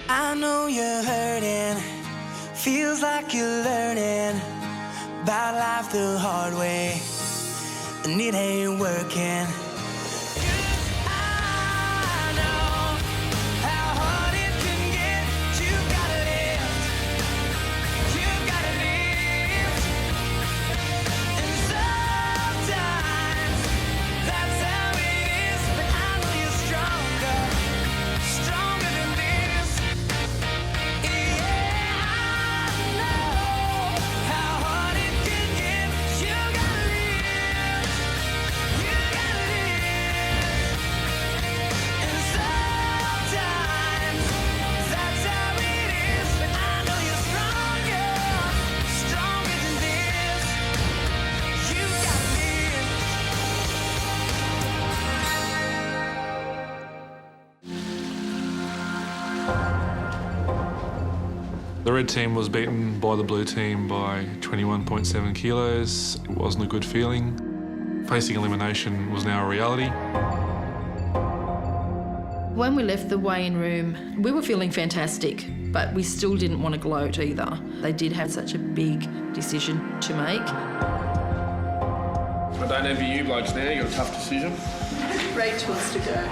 I know you're hurting, feels like you're learning about life the hard way, and it ain't working. The red team was beaten by the blue team by 21.7 kilos. It wasn't a good feeling. Facing elimination was now a reality. When we left the weigh-in room, we were feeling fantastic, but we still didn't want to gloat either. They did have such a big decision to make. I don't envy you blokes now, you got a tough decision. Rach wants to go.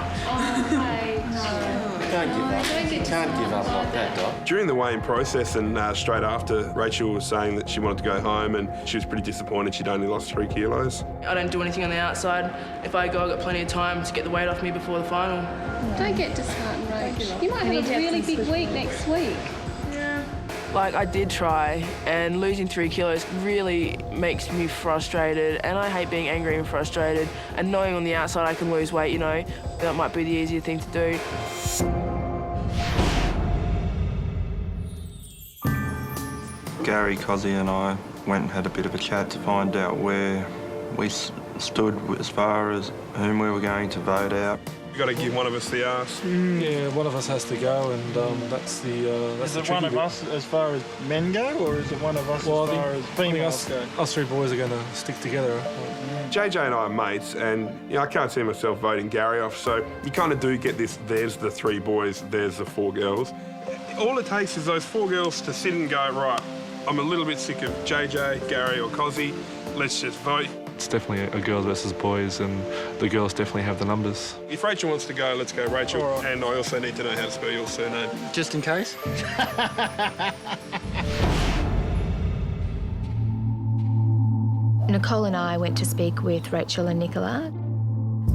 Can't give up. Can't give up like that, Doc. During the weigh-in process and straight after, Rachel was saying that she wanted to go home and she was pretty disappointed she'd only lost 3 kilos. I don't do anything on the outside. If I go, I've got plenty of time to get the weight off me before the final. Don't get disheartened, Rach. You might have a really big week next week. Yeah. Like, I did try, and losing 3 kilos really makes me frustrated, and I hate being angry and frustrated, and knowing on the outside I can lose weight, you know, that might be the easier thing to do. Gary, Cozzy and I went and had a bit of a chat to find out where we stood as far as whom we were going to vote out. You've got to give one of us the arse. Yeah, one of us has to go, and that's the Is it one of us as far as men go, or is it one of us as far as females go? Us 3 boys are going to stick together. JJ and I are mates, and I can't see myself voting Gary off, so you kind of do get this, there's the 3 boys, there's the 4 girls. All it takes is those 4 girls to sit and go, right, I'm a little bit sick of JJ, Gary or Cozzy, let's just vote. It's definitely a girls versus boys, and the girls definitely have the numbers. If Rachel wants to go, let's go Rachel. Right. And I also need to know how to spell your surname. Just in case. Nicole and I went to speak with Rachel and Nicola.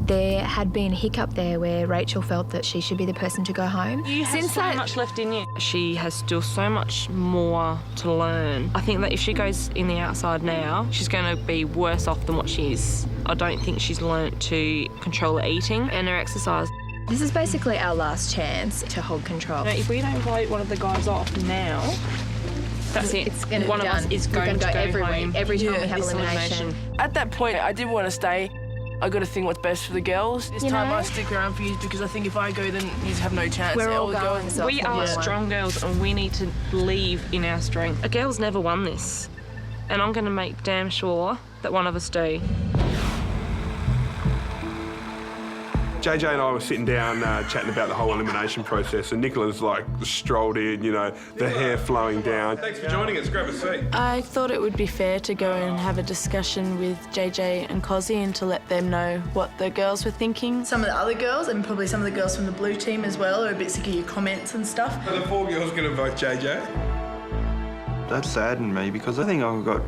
There had been a hiccup there where Rachel felt that she should be the person to go home. You have so much left in you. She has still so much more to learn. I think that if she goes in the outside now, she's going to be worse off than what she is. I don't think she's learnt to control her eating and her exercise. This is basically our last chance to hold control. If we don't vote one of the guys off now, that's it. It's going to one be of done. us is going to go every home. week, every time we have this elimination. At that point, I did want to stay. I got to think what's best for the girls. This time I stick around for you because I think if I go, then you have no chance. We're all going. So we are strong girls, and we need to believe in our strength. A girl's never won this, and I'm going to make damn sure that one of us do. JJ and I were sitting down chatting about the whole elimination process, and Nicola's like strolled in, the hair flowing down. Thanks for joining us, grab a seat. I thought it would be fair to go and have a discussion with JJ and Cozzy and to let them know what the girls were thinking. Some of the other girls, and probably some of the girls from the blue team as well, are a bit sick of your comments and stuff. Are the 4 girls going to vote JJ? That saddened me because I think I've got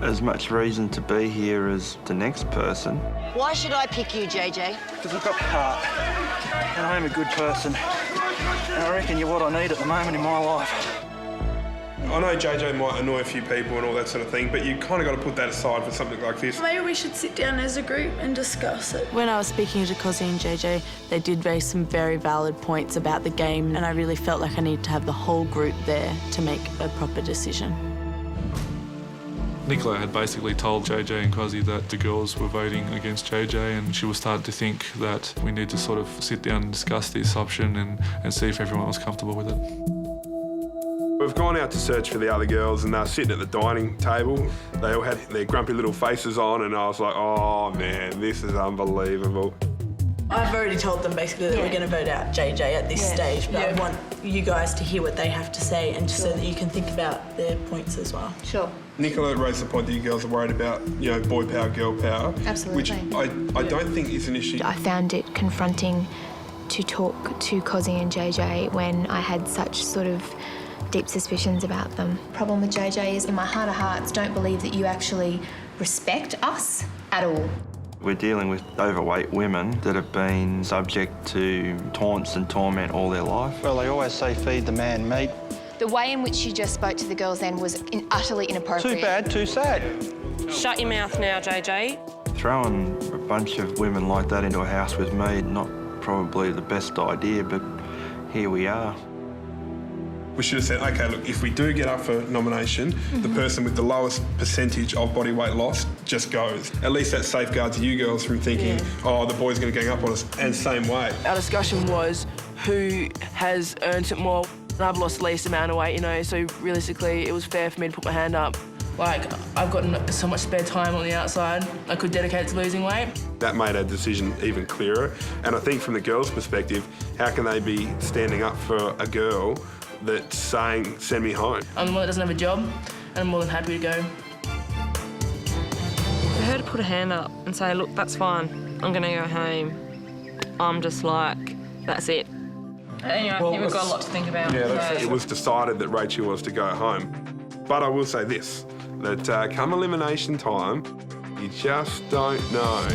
as much reason to be here as the next person. Why should I pick you, JJ? Because I've got heart, and I'm a good person. And I reckon you're what I need at the moment in my life. I know JJ might annoy a few people and all that sort of thing, but you kind of got to put that aside for something like this. Maybe we should sit down as a group and discuss it. When I was speaking to Cozzy and JJ, they did raise some very valid points about the game, and I really felt like I needed to have the whole group there to make a proper decision. Nicola had basically told JJ and Cozzy that the girls were voting against JJ, and she was starting to think that we need to sort of sit down and discuss this option and see if everyone was comfortable with it. We've gone out to search for the other girls, and they're sitting at the dining table. They all had their grumpy little faces on, and I was like, oh man, this is unbelievable. I've already told them basically that we're going to vote out JJ at this stage, but I want you guys to hear what they have to say and so that you can think about their points as well. Sure. Nicola raised the point that you girls are worried about, you know, boy power, girl power. Absolutely. Which I don't think is an issue. I found it confronting to talk to Cozzy and JJ when I had such sort of deep suspicions about them. Problem with JJ is, in my heart of hearts, don't believe that you actually respect us at all. We're dealing with overweight women that have been subject to taunts and torment all their life. Well, they always say feed the man meat. The way in which she just spoke to the girls then was utterly inappropriate. Too bad, too sad. Shut your mouth now, JJ. Throwing a bunch of women like that into a house with me, not probably the best idea, but here we are. We should have said, OK, look, if we do get up for nomination, the person with the lowest percentage of body weight loss just goes. At least that safeguards you girls from thinking, oh, the boy's going to gang up on us, and same way. Our discussion was who has earned it more. And I've lost the least amount of weight, you know, so realistically it was fair for me to put my hand up. Like, I've got so much spare time on the outside I could dedicate to losing weight. That made our decision even clearer. And I think from the girls' perspective, how can they be standing up for a girl that's saying, send me home? I'm the one that doesn't have a job, and I'm more than happy to go. For her to put a hand up and say, look, that's fine, I'm going to go home, I'm just like, that's it. Anyway, I think we've got a lot to think about. Yeah, it was decided that Rachel was to go home. But I will say this, that come elimination time, you just don't know.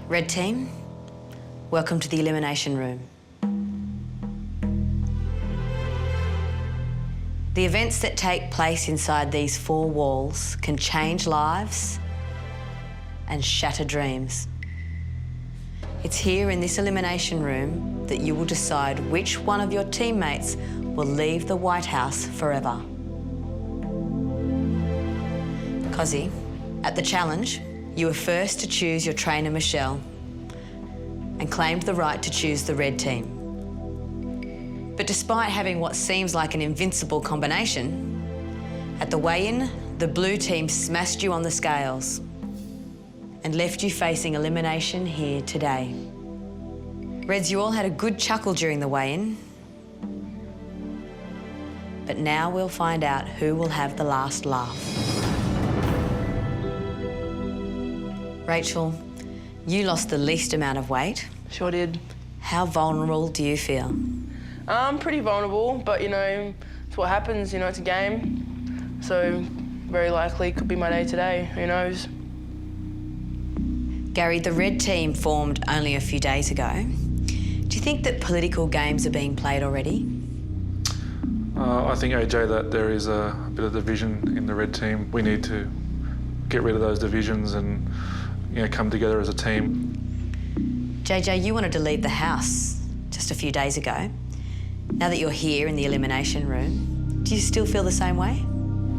Red team, welcome to the elimination room. The events that take place inside these four walls can change lives and shatter dreams. It's here in this elimination room that you will decide which one of your teammates will leave the White House forever. Cozzy, at the challenge, you were first to choose your trainer, Michelle, and claimed the right to choose the red team. But despite having what seems like an invincible combination, at the weigh-in, the blue team smashed you on the scales and left you facing elimination here today. Reds, you all had a good chuckle during the weigh-in, but now we'll find out who will have the last laugh. Rachel, you lost the least amount of weight. Sure did. How vulnerable do you feel? I'm pretty vulnerable, but, you know, it's what happens, you know, it's a game. So, very likely could be my day today, who knows? Gary, the red team formed only a few days ago. Do you think that political games are being played already? I think, AJ, that there is a bit of division in the red team. We need to get rid of those divisions and, you know, come together as a team. JJ, you wanted to leave the house just a few days ago. Now that you're here in the elimination room, do you still feel the same way?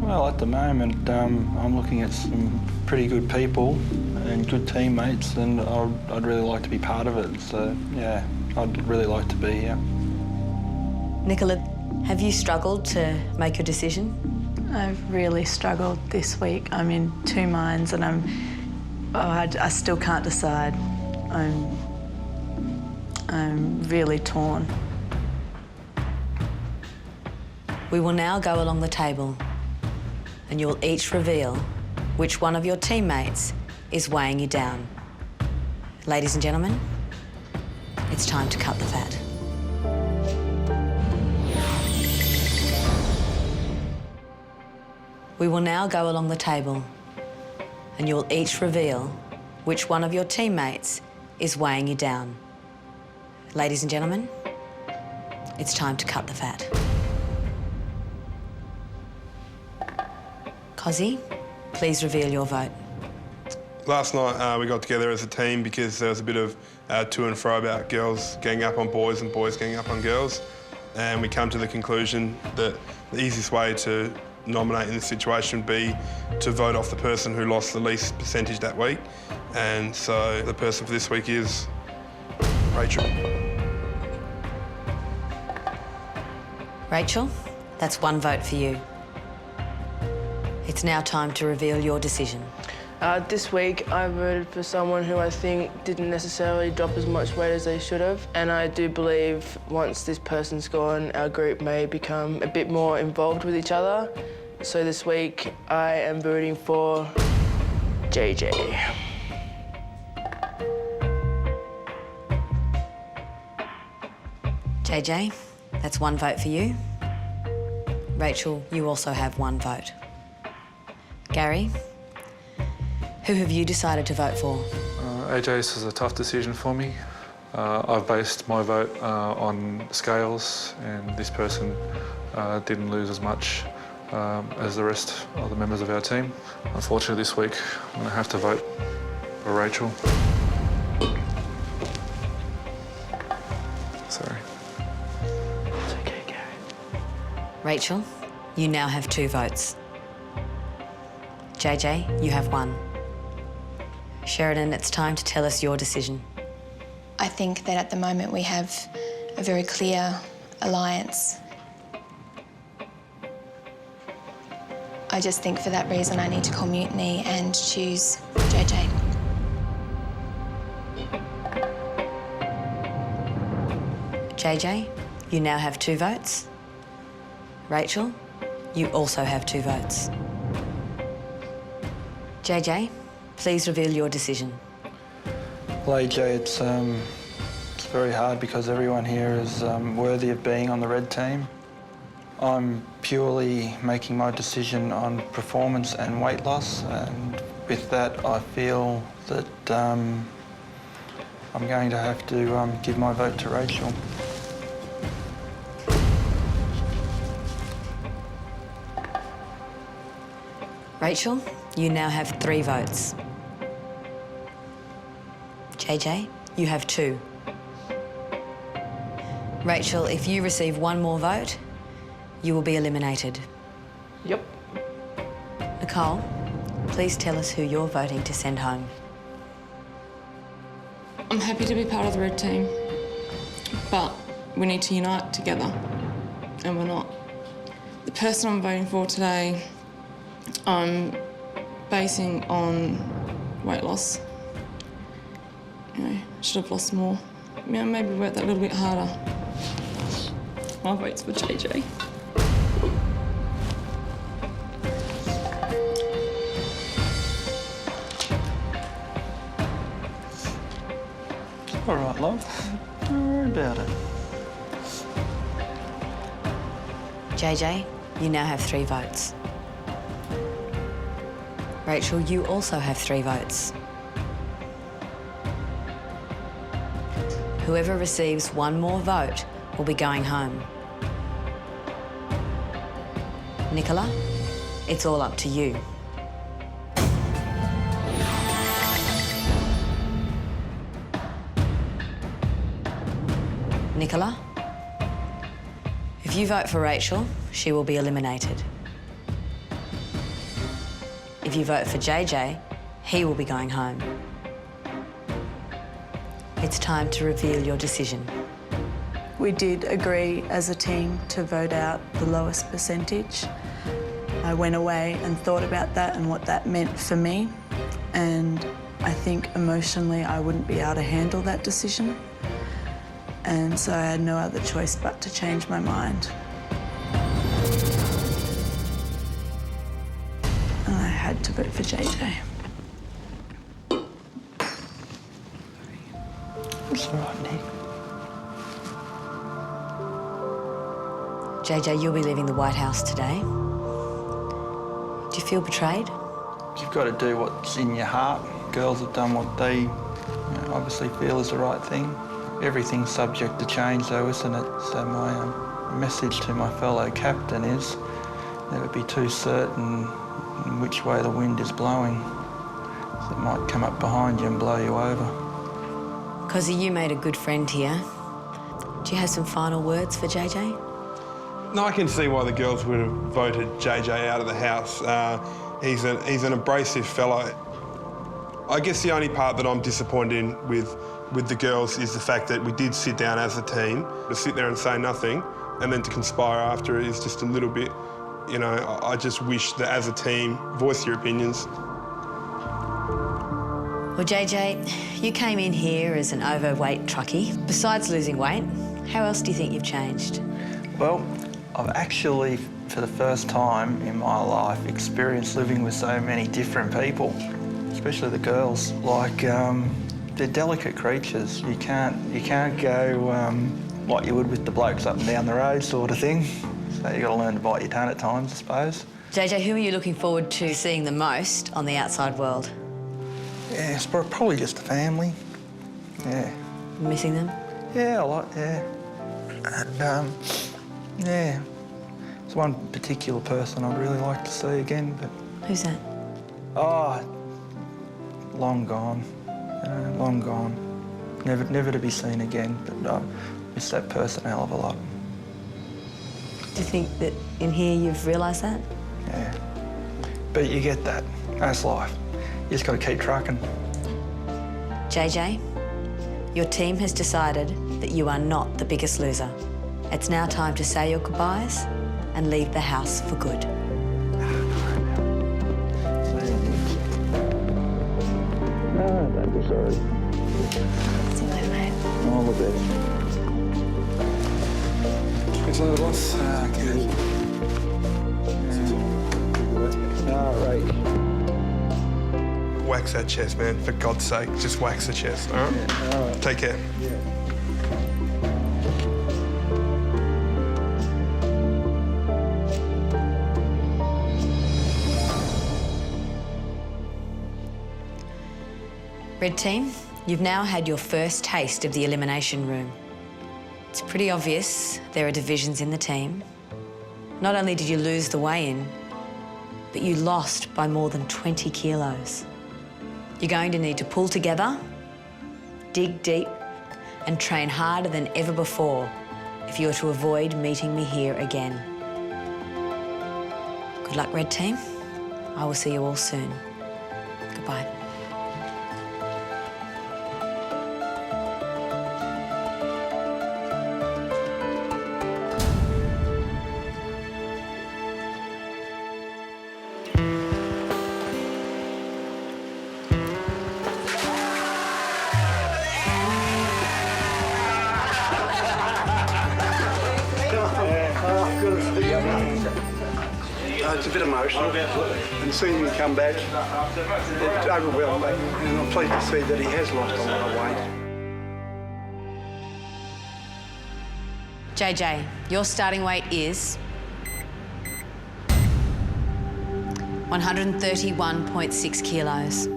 Well, at the moment, I'm looking at some pretty good people and good teammates, and I'd really like to be part of it. So, yeah, I'd really like to be here. Nicola, have you struggled to make your decision? I've really struggled this week. I'm in two minds and I still can't decide. I'm really torn. We will now go along the table and you'll each reveal which one of your teammates is weighing you down. Ladies and gentlemen, it's time to cut the fat. We will now go along the table and you will each reveal which one of your teammates is weighing you down. Ladies and gentlemen, it's time to cut the fat. Cozzy, please reveal your vote. Last night we got together as a team because there was a bit of to and fro about girls getting up on boys and boys getting up on girls. And we come to the conclusion that the easiest way to nominate in this situation would be to vote off the person who lost the least percentage that week. And so the person for this week is Rachel. Rachel, that's one vote for you. It's now time to reveal your decision. This week I voted for someone who I think didn't necessarily drop as much weight as they should have, and I do believe once this person's gone, our group may become a bit more involved with each other. So this week I am voting for JJ. JJ, that's one vote for you. Rachel, you also have one vote. Gary, who have you decided to vote for? AJ, this is a tough decision for me. I've based my vote on scales, and this person didn't lose as much as the rest of the members of our team. Unfortunately, this week I'm going to have to vote for Rachel. Sorry. It's okay, Gary. Rachel, you now have 2 votes. JJ, you have 1. Sheridan, it's time to tell us your decision. I think that at the moment we have a very clear alliance. I just think for that reason I need to call mutiny and choose JJ. JJ, you now have 2 votes. Rachel, you also have 2 votes. JJ, please reveal your decision. Well, AJ, it's very hard because everyone here is worthy of being on the red team. I'm purely making my decision on performance and weight loss, and with that I feel that I'm going to have to give my vote to Rachel. Rachel, you now have 3 votes. JJ, you have 2. Rachel, if you receive 1 more vote, you will be eliminated. Yep. Nicole, please tell us who you're voting to send home. I'm happy to be part of the red team, but we need to unite together, and we're not. The person I'm voting for today, I'm basing on weight loss. You know, should have lost more. Yeah, maybe work that a little bit harder. My vote's for JJ. All right, love. Don't worry about it. JJ, you now have 3 votes. Rachel, you also have 3 votes. Whoever receives 1 more vote will be going home. Nicola, it's all up to you. Nicola, if you vote for Rachel, she will be eliminated. If you vote for JJ, he will be going home. It's time to reveal your decision. We did agree as a team to vote out the lowest percentage. I went away and thought about that and what that meant for me, and I think emotionally I wouldn't be able to handle that decision, and so I had no other choice but to change my mind. And I had to vote for JJ. It's all right, Nick. JJ, you'll be leaving the White House today. feel betrayed? You've got to do what's in your heart. Girls have done what they obviously feel is the right thing. Everything's subject to change though, isn't it? So my message to my fellow captain is never be too certain in which way the wind is blowing. So it might come up behind you and blow you over. Cozzy, you made a good friend here. Do you have some final words for JJ? No, I can see why the girls would have voted JJ out of the house. He's an abrasive fellow. I guess the only part that I'm disappointed in with the girls is the fact that we did sit down as a team. To sit there and say nothing and then to conspire after it is just a little bit, you know, I just wish that as a team, voice your opinions. Well, JJ, you came in here as an overweight truckie. Besides losing weight, how else do you think you've changed? Well, I've actually, for the first time in my life, experienced living with so many different people, especially the girls. Like, they're delicate creatures. You can't go like you would with the blokes up and down the road sort of thing. So you've got to learn to bite your tongue at times, I suppose. JJ, who are you looking forward to seeing the most on the outside world? Yeah, it's probably just the family. Yeah. Missing them? Yeah, a lot, yeah. And, yeah. There's one particular person I'd really like to see again, but... Who's that? Oh, long gone. Long gone. Never to be seen again, but I miss that person a hell of a lot. Do you think that in here you've realised that? Yeah. But you get that. That's life. You just got to keep trucking. JJ, your team has decided that you are not the biggest loser. It's now time to say your goodbyes and leave the house for good. No, don't be sorry. See you later, mate. All the best. It's a little boss. Good. All right. Wax that chest, man, for God's sake. Just wax the chest, all right? Yeah, all right. Take care. Yeah. Red team, you've now had your first taste of the elimination room. It's pretty obvious there are divisions in the team. Not only did you lose the weigh-in, but you lost by more than 20 kilos. You're going to need to pull together, dig deep, and train harder than ever before if you're to avoid meeting me here again. Good luck, Red team. I will see you all soon. Goodbye. It's a bit emotional, and seeing him come back, it overwhelmed me, and I'm pleased to see that he has lost a lot of weight. JJ, your starting weight is 131.6 kilos.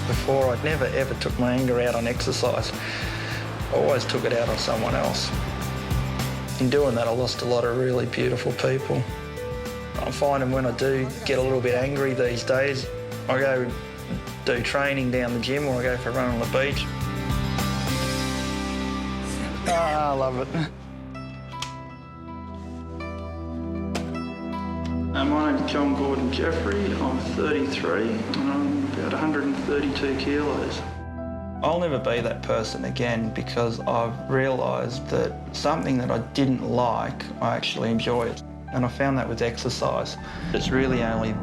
Before, I never ever took my anger out on exercise. I always took it out on someone else. In doing that, I lost a lot of really beautiful people. I'm finding when I do get a little bit angry these days, I go do training down the gym or I go for a run on the beach. Oh, I love it. My name's John Gordon Jeffrey. I'm 33 and I'm about 132 kilos. I'll never be that person again because I've realised that something that I didn't like, I actually enjoy it. And I found that with exercise. It's really only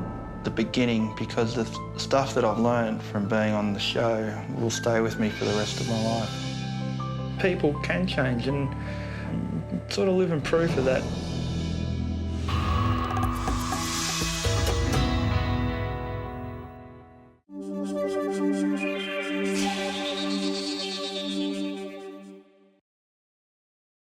the beginning because the stuff that I've learned from being on the show will stay with me for the rest of my life. People can change and sort of living proof of that